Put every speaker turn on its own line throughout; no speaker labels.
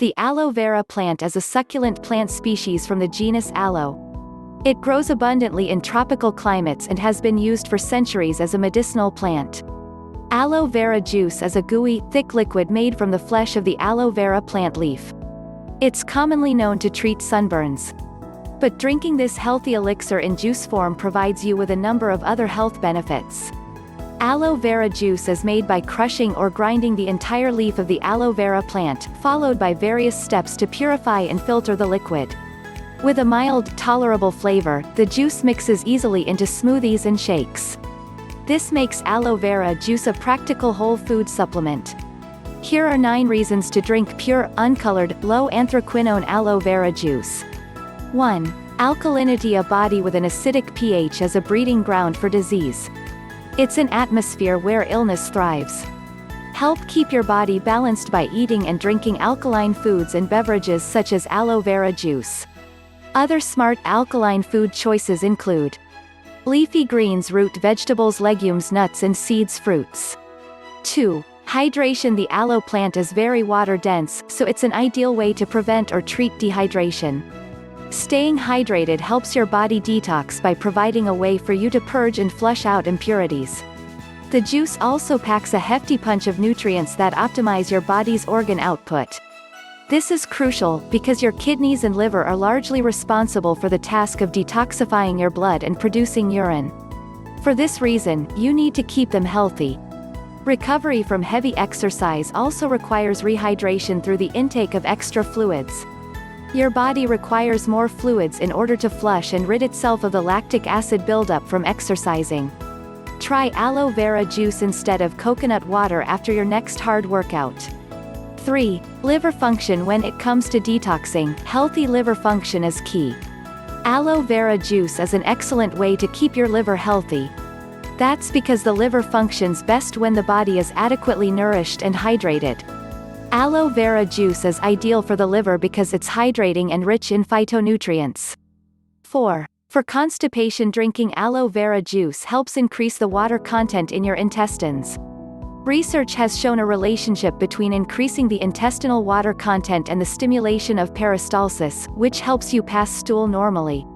The aloe vera plant is a succulent plant species from the genus Aloe. It grows abundantly in tropical climates and has been used for centuries as a medicinal plant. Aloe vera juice is a gooey, thick liquid made from the flesh of the aloe vera plant leaf. It's commonly known to treat sunburns. But drinking this healthy elixir in juice form provides you with a number of other health benefits. Aloe vera juice is made by crushing or grinding the entire leaf of the aloe vera plant, followed by various steps to purify and filter the liquid. With a mild, tolerable flavor, the juice mixes easily into smoothies and shakes. This makes aloe vera juice a practical whole food supplement. Here are 9 reasons to drink pure, uncolored, low anthraquinone aloe vera juice. 1. Alkalinity. A body with an acidic pH is a breeding ground for disease. It's an atmosphere where illness thrives. Help keep your body balanced by eating and drinking alkaline foods and beverages such as aloe vera juice. Other smart alkaline food choices include leafy greens, root vegetables, legumes, nuts and seeds, fruits. 2. Hydration. The aloe plant is very water dense, so it's an ideal way to prevent or treat dehydration. Staying hydrated helps your body detox by providing a way for you to purge and flush out impurities. The juice also packs a hefty punch of nutrients that optimize your body's organ output. This is crucial, because your kidneys and liver are largely responsible for the task of detoxifying your blood and producing urine. For this reason, you need to keep them healthy. Recovery from heavy exercise also requires rehydration through the intake of extra fluids. Your body requires more fluids in order to flush and rid itself of the lactic acid buildup from exercising. Try aloe vera juice instead of coconut water after your next hard workout. 3. Liver function. When it comes to detoxing, healthy liver function is key. Aloe vera juice is an excellent way to keep your liver healthy. That's because the liver functions best when the body is adequately nourished and hydrated. Aloe vera juice is ideal for the liver because it's hydrating and rich in phytonutrients. 4. For constipation, drinking aloe vera juice helps increase the water content in your intestines. Research has shown a relationship between increasing the intestinal water content and the stimulation of peristalsis, which helps you pass stool normally.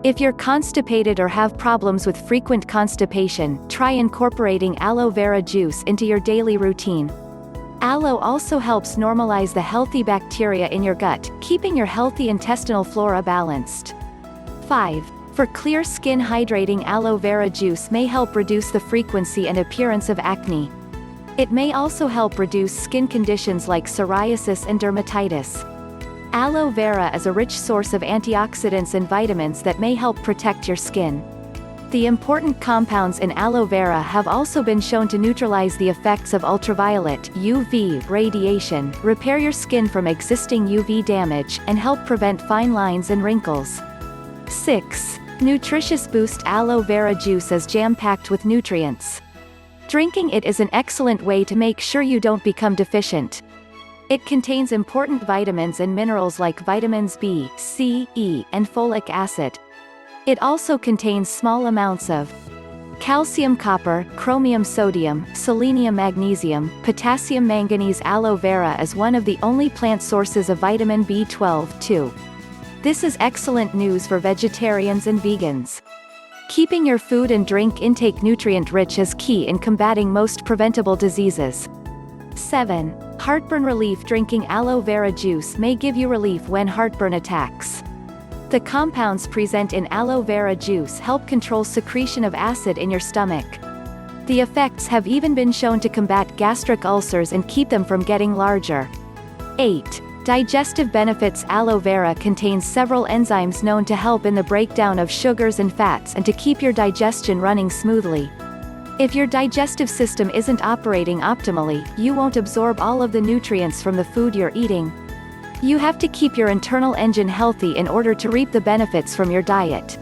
If you're constipated or have problems with frequent constipation, try incorporating aloe vera juice into your daily routine. Aloe also helps normalize the healthy bacteria in your gut, keeping your healthy intestinal flora balanced. 5. For clear skin, hydrating aloe vera juice may help reduce the frequency and appearance of acne. It may also help reduce skin conditions like psoriasis and dermatitis. Aloe vera is a rich source of antioxidants and vitamins that may help protect your skin. The important compounds in aloe vera have also been shown to neutralize the effects of ultraviolet (UV) radiation, repair your skin from existing UV damage, and help prevent fine lines and wrinkles. 6. Nutritious. Boost. Aloe vera juice is jam-packed with nutrients. Drinking it is an excellent way to make sure you don't become deficient. It contains important vitamins and minerals like vitamins B, C, E, and folic acid. It also contains small amounts of calcium, copper, chromium, sodium, selenium, magnesium, potassium, manganese. Aloe vera is one of the only plant sources of vitamin B12, too. This is excellent news for vegetarians and vegans. Keeping your food and drink intake nutrient-rich is key in combating most preventable diseases. 7. Heartburn relief. Drinking aloe vera juice may give you relief when heartburn attacks. The compounds present in aloe vera juice help control secretion of acid in your stomach. The effects have even been shown to combat gastric ulcers and keep them from getting larger. 8. Digestive benefits. Aloe vera contains several enzymes known to help in the breakdown of sugars and fats and to keep your digestion running smoothly. If your digestive system isn't operating optimally, you won't absorb all of the nutrients from the food you're eating. You have to keep your internal engine healthy in order to reap the benefits from your diet.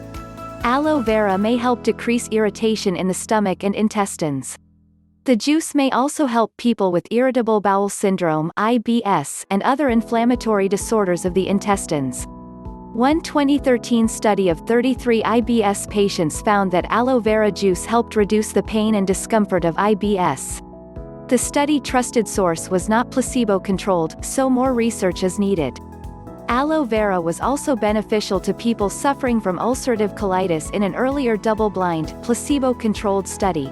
Aloe vera may help decrease irritation in the stomach and intestines. The juice may also help people with irritable bowel syndrome (IBS) and other inflammatory disorders of the intestines. One 2013 study of 33 IBS patients found that aloe vera juice helped reduce the pain and discomfort of IBS. The study trusted source was not placebo-controlled, so more research is needed. Aloe vera was also beneficial to people suffering from ulcerative colitis in an earlier double-blind, placebo-controlled study.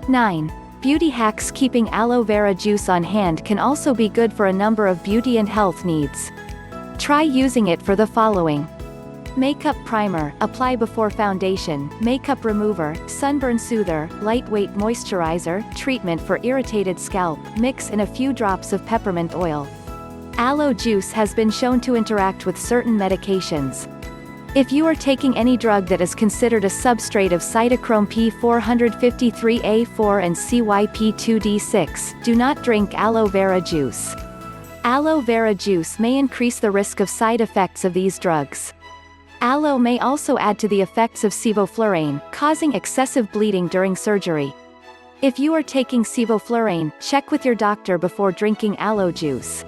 9. Beauty hacks. Keeping aloe vera juice on hand can also be good for a number of beauty and health needs. Try using it for the following. Makeup primer, apply before foundation, makeup remover, sunburn soother, lightweight moisturizer, treatment for irritated scalp, mix in a few drops of peppermint oil. Aloe juice has been shown to interact with certain medications. If you are taking any drug that is considered a substrate of cytochrome P453A4 and CYP2D6, do not drink aloe vera juice. Aloe vera juice may increase the risk of side effects of these drugs. Aloe may also add to the effects of sevoflurane, causing excessive bleeding during surgery. If you are taking sevoflurane, check with your doctor before drinking aloe juice.